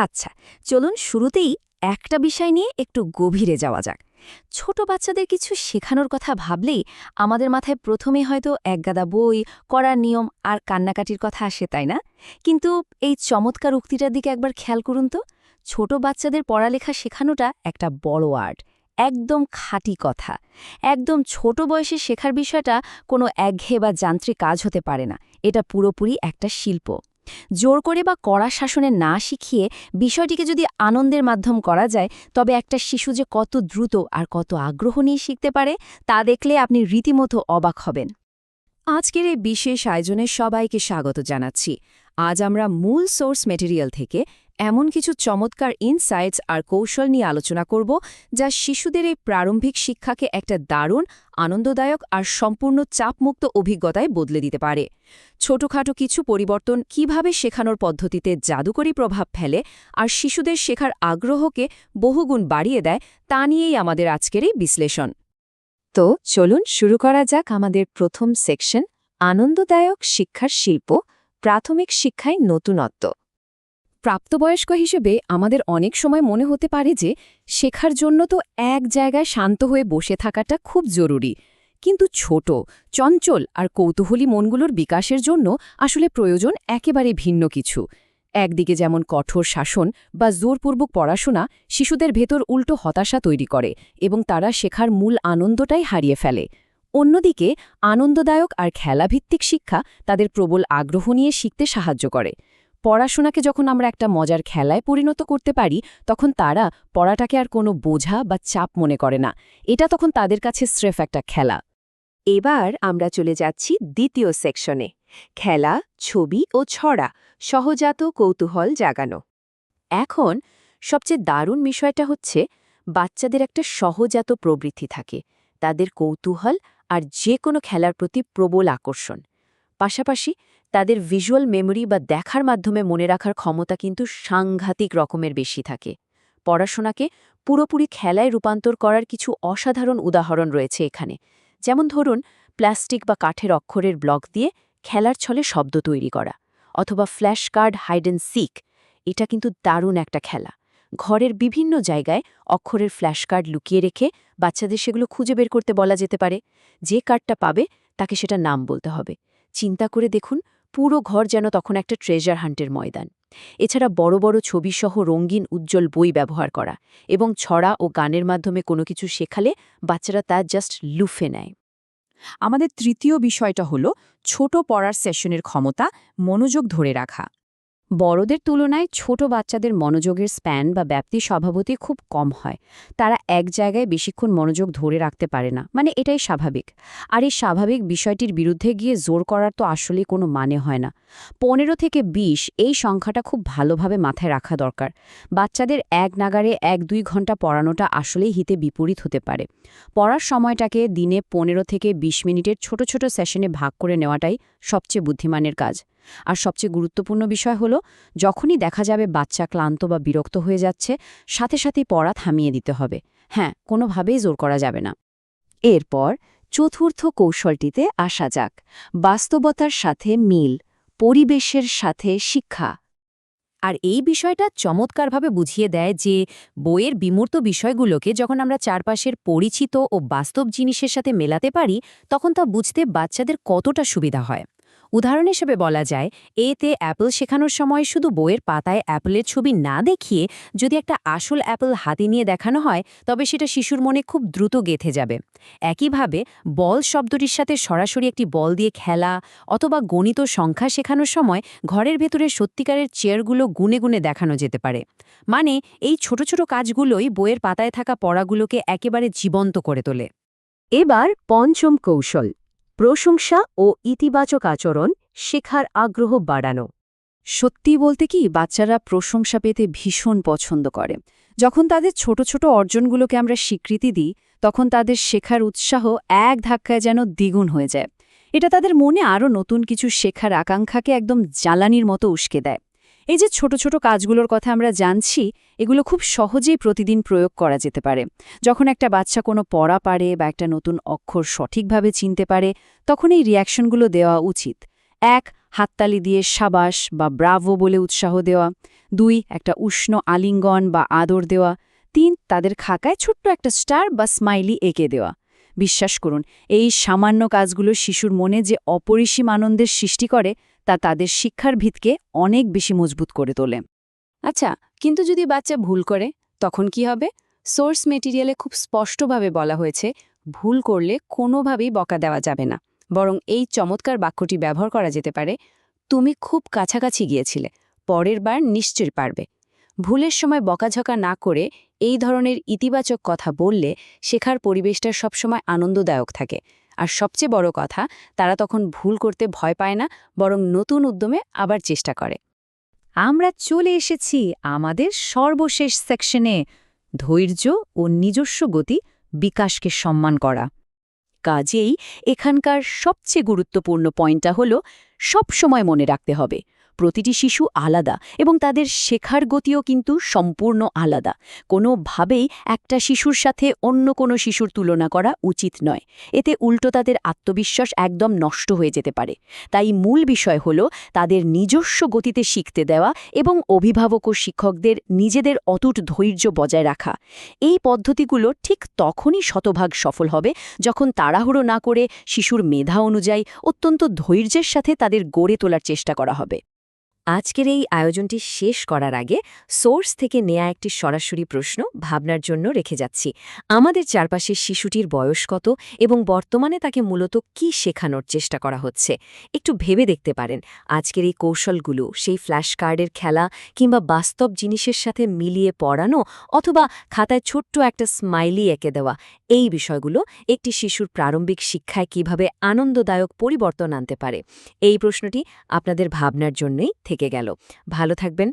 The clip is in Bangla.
আচ্ছা, চলুন শুরুতেই একটা বিষয় নিয়ে একটু গভীরে যাওয়া যাক। ছোট বাচ্চাদের কিছু শেখানোর কথা ভাবলেই আমাদের মাথায় প্রথমে হয়তো একগাদা বই, কড়ার নিয়ম আর কান্নাকাটির কথা আসে, তাই না? কিন্তু এই চমৎকার উক্তিটার দিকে একবার খেয়াল করুন তো। ছোট বাচ্চাদের পড়ালেখা শেখানোটা একটা বড় আর্ট, একদম খাঁটি কথা। একদম ছোট বয়সে শেখার বিষয়টা কোনো একঘেয়ে বা যান্ত্রিক কাজ হতে পারে না। এটা পুরোপুরি একটা শিল্প। জোর করে বা কড়া শাসনে না শিখিয়ে বিষয়টিকে যদি আনন্দের মাধ্যম করা যায়, তবে একটা শিশু যে কত দ্রুত আর কত আগ্রহ নিয়ে শিখতে পারে তা দেখলে আপনি রীতিমতো অবাক হবেন। আজকের এই বিশেষ আয়োজনে সবাইকে স্বাগত জানাচ্ছি। আজ আমরা মূল সোর্স ম্যাটেরিয়াল থেকে এমন কিছু চমৎকার ইনসাইটস আর কৌশল নিয়ে আলোচনা করব, যা শিশুদের এই প্রারম্ভিক শিক্ষাকে একটা দারুণ, আনন্দদায়ক আর সম্পূর্ণ চাপমুক্ত অভিজ্ঞতায় বদলে দিতে পারে। ছোটখাটো কিছু পরিবর্তন কিভাবে শেখানোর পদ্ধতিতে জাদুকরী প্রভাব ফেলে আর শিশুদের শেখার আগ্রহকে বহুগুণ বাড়িয়ে দেয়, তা নিয়েই আমাদের আজকের এই বিশ্লেষণ। তো চলুন শুরু করা যাক আমাদের প্রথম সেকশন, আনন্দদায়ক শিক্ষার শিল্প, প্রাথমিক শিক্ষায় নতুনত্ব। প্রাপ্তবয়স্ক হিসেবে আমাদের অনেক সময় মনে হতে পারে যে শেখার জন্য তো এক জায়গায় শান্ত হয়ে বসে থাকাটা খুব জরুরি, কিন্তু ছোট, চঞ্চল আর কৌতূহলী মনগুলোর বিকাশের জন্য আসলে প্রয়োজন একেবারে ভিন্ন কিছু। একদিকে যেমন কঠোর শাসন বা জোরপূর্বক পড়াশোনা শিশুদের ভেতর উল্টো হতাশা তৈরি করে এবং তারা শেখার মূল আনন্দটাই হারিয়ে ফেলে। অন্যদিকে আনন্দদায়ক আর খেলাভিত্তিক শিক্ষা তাদের প্রবল আগ্রহ নিয়ে শিখতে সাহায্য করে। পড়াশোনাকে যখন আমরা একটা মজার খেলায় পরিণত করতে পারি, তখন তারা পড়াটাকে আর কোনো বোঝা বা চাপ মনে করে না। এটা তখন তাদের কাছে স্রেফ একটা খেলা। এবার আমরা চলে যাচ্ছি দ্বিতীয় সেকশনে, খেলা, ছবি ও ছড়া, সহজাত কৌতূহল জাগানো। এখন সবচেয়ে দারুণ বিষয়টা হচ্ছে, বাচ্চাদের একটা সহজাত প্রবৃত্তি থাকে, তাদের কৌতূহল আর যে কোনো খেলার প্রতি প্রবল আকর্ষণ। পাশাপাশি তাদের ভিজুয়াল মেমোরি বা দেখার মাধ্যমে মনে রাখার ক্ষমতা কিন্তু সাংঘাতিক রকমের বেশি থাকে। পড়াশোনাকে পুরোপুরি খেলায় রূপান্তর করার কিছু অসাধারণ উদাহরণ রয়েছে এখানে। যেমন ধরুন, প্লাস্টিক বা কাঠের অক্ষরের ব্লক দিয়ে খেলার ছলে শব্দ তৈরি করা, অথবা flash card hide and seek. এটা কিন্তু দারুণ একটা খেলা। ঘরের বিভিন্ন জায়গায় অক্ষরের ফ্ল্যাশ কার্ড লুকিয়ে রেখে বাচ্চাদের সেগুলো খুঁজে বের করতে বলা যেতে পারে। যে কার্ডটা পাবে তাকে সেটা নাম বলতে হবে। চিন্তা করে দেখুন, পুরো ঘর যেন তখন একটা ট্রেজার হান্টের ময়দান। এছাড়া বড় বড় ছবিসহ রঙিন উজ্জ্বল বই ব্যবহার করা এবং ছড়া ও গানের মাধ্যমে কোনো কিছু শেখালে বাচ্চারা তা জাস্ট লুফে নেয়। আমাদের তৃতীয় বিষয়টা হলো ছোট পড়ার সেশনের ক্ষমতা, মনোযোগ ধরে রাখা। বড়দের তুলনায় ছোট বাচ্চাদের মনোযোগের স্প্যান বা ব্যাপ্তি স্বভাবতই খুব কম হয়। তারা এক জায়গায় বেশিক্ষণ মনোযোগ ধরে রাখতে পারে না, মানে এটাই স্বাভাবিক। আর এই স্বাভাবিক বিষয়টির বিরুদ্ধে গিয়ে জোর করার তো আসলে কোনো মানে হয় না। 15 থেকে 20 এই সংখ্যাটা খুব ভালোভাবে মাথায় রাখা দরকার। বাচ্চাদের এক নাগাড়ে 1-2 ঘন্টা পড়ানোটা আসলেই হিতে বিপরীত হতে পারে। পড়ার সময়টাকে দিনে 15 থেকে 20 মিনিটের ছোট ছোট সেশনে ভাগ করে নেওয়াটাই সবচেয়ে বুদ্ধিমানের কাজ। আর সবচেয়ে গুরুত্বপূর্ণ বিষয় হলো, যখনই দেখা যাবে বাচ্চা ক্লান্ত বা বিরক্ত হয়ে যাচ্ছে, সাথে সাথেই পড়া থামিয়ে দিতে হবে। হ্যাঁ, কোনোভাবেই জোর করা যাবে না। এরপর চতুর্থ কৌশলটিতে আসা যাক, বাস্তবতার সাথে মিল, পরিবেশের সাথে শিক্ষা। আর এই বিষয়টা চমৎকারভাবে বুঝিয়ে দেয় যে বইয়ের বিমূর্ত বিষয়গুলোকে যখন আমরা চারপাশের পরিচিত ও বাস্তব জিনিসের সাথে মেলাতে পারি, তখন তা বুঝতে বাচ্চাদের কতটা সুবিধা হয়। উদাহরণ হিসেবে বলা যায়, এতে অ্যাপল শেখানোর সময় শুধু বইয়ের পাতায় অ্যাপলের ছবি না দেখিয়ে যদি একটা আসল অ্যাপল হাতে নিয়ে দেখানো হয়, তবে সেটা শিশুর মনে খুব দ্রুত গেঁথে যাবে। একইভাবে বল শব্দটির সাথে সরাসরি একটি বল দিয়ে খেলা অথবা গণিত সংখ্যা শেখানোর সময় ঘরের ভেতরে সত্যিকারের চেয়ারগুলো গুনে গুনে দেখানো যেতে পারে। মানে এই ছোট ছোট কাজগুলোই বইয়ের পাতায় থাকা পড়াগুলোকে একেবারে জীবন্ত করে তোলে। এবার পঞ্চম কৌশল, প্রশংসা ও ইতিবাচক আচরণ, শেখার আগ্রহ বাড়ানো। সত্যি বলতে কি, বাচ্চারা প্রশংসা পেতে ভীষণ পছন্দ করে। যখন তাদের ছোট ছোট অর্জনগুলোকে আমরা স্বীকৃতি দিই, তখন তাদের শেখার উৎসাহ এক ধাক্কায় যেন দ্বিগুণ হয়ে যায়। এটা তাদের মনে আরও নতুন কিছু শেখার আকাঙ্ক্ষাকে একদম জ্বালানির মতো উস্কে দেয়। এই যে ছোট ছোট কাজগুলোর কথা আমরা জানছি, এগুলো খুব সহজেই প্রতিদিন প্রয়োগ করা যেতে পারে। যখন একটা বাচ্চা কোনো পড়া পারে বা একটা নতুন অক্ষর সঠিকভাবে চিনতে পারে, তখন এই রিয়াকশনগুলো দেওয়া উচিত। 1, হাততালি দিয়ে সাবাস বা ব্রাভো বলে উৎসাহ দেওয়া। 2 একটা উষ্ণ আলিঙ্গন বা আদর দেওয়া। 3 তাদের খাকায় ছোট্ট একটা স্টার বা স্মাইলি এঁকে দেওয়া। বিশ্বাস করুন, এই সামান্য কাজগুলো শিশুর মনে যে অপরিসীম আনন্দের সৃষ্টি করে তা তাদের শিক্ষার ভিতকে অনেক বেশি মজবুত করে তোলে। আচ্ছা, কিন্তু যদি বাচ্চা ভুল করে তখন কি হবে? সোর্স মেটেরিয়ালে খুব স্পষ্টভাবে বলা হয়েছে ভুল করলে কোনোভাবেই বকা দেওয়া যাবে না, বরং এই চমৎকার বাক্যটি ব্যবহার করা যেতে পারে, তুমি খুব কাছাকাছি গিয়েছিলে, পরের বার নিশ্চয়ই পারবে। ভুলের সময় বকাঝকা না করে এই ধরনের ইতিবাচক কথা বললে শেখার পরিবেশটা সবসময় আনন্দদায়ক থাকে। আর সবচেয়ে বড় কথা, তারা তখন ভুল করতে ভয় পায় না, বরং নতুন উদ্যমে আবার চেষ্টা করে। আমরা চলে এসেছি আমাদের সর্বশেষ সেকশনে, ধৈর্য ও নিজস্ব গতি বিকাশকে সম্মান করা। কাজেই এখানকার সবচেয়ে গুরুত্বপূর্ণ পয়েন্টটা হলো সব সময় মনে রাখতে হবে প্রতিটি শিশু আলাদা এবং তাদের শেখার গতিও কিন্তু সম্পূর্ণ আলাদা। কোনোভাবেই একটা শিশুর সাথে অন্য কোনো শিশুর তুলনা করা উচিত নয়, এতে উল্টো তাদের আত্মবিশ্বাস একদম নষ্ট হয়ে যেতে পারে। তাই মূল বিষয় হলো তাদের নিজস্ব গতিতে শিখতে দেওয়া এবং অভিভাবক ও শিক্ষকদের নিজেদের অটুট ধৈর্য বজায় রাখা। এই পদ্ধতিগুলো ঠিক তখনই শতভাগ সফল হবে যখন তাড়াহুড়ো না করে শিশুর মেধা অনুযায়ী অত্যন্ত ধৈর্যের সাথে তাদের গড়ে তোলার চেষ্টা করা হবে। আজকের এই আয়োজনটি শেষ করার আগে সোর্স থেকে নেয়া একটি সরাসরি প্রশ্ন ভাবনার জন্য রেখে যাচ্ছি। আমাদের চারপাশে শিশুটির বয়স কত এবং বর্তমানে তাকে মূলত কি শেখানোর চেষ্টা করা হচ্ছে? একটু ভেবে দেখতে পারেন আজকের এই কৌশলগুলো সেই ফ্ল্যাশ কার্ডের খেলা কিংবা বাস্তব জিনিসের সাথে মিলিয়ে পড়ানো অথবা খাতায় ছোট্ট একটা স্মাইলি এঁকে দেওয়া, এই বিষয়গুলো একটি শিশুর প্রারম্ভিক শিক্ষায় কিভাবে আনন্দদায়ক পরিবর্তন আনতে পারে। এই প্রশ্নটি আপনাদের ভাবনার জন্যই থেকে গেল। ভালো থাকবেন,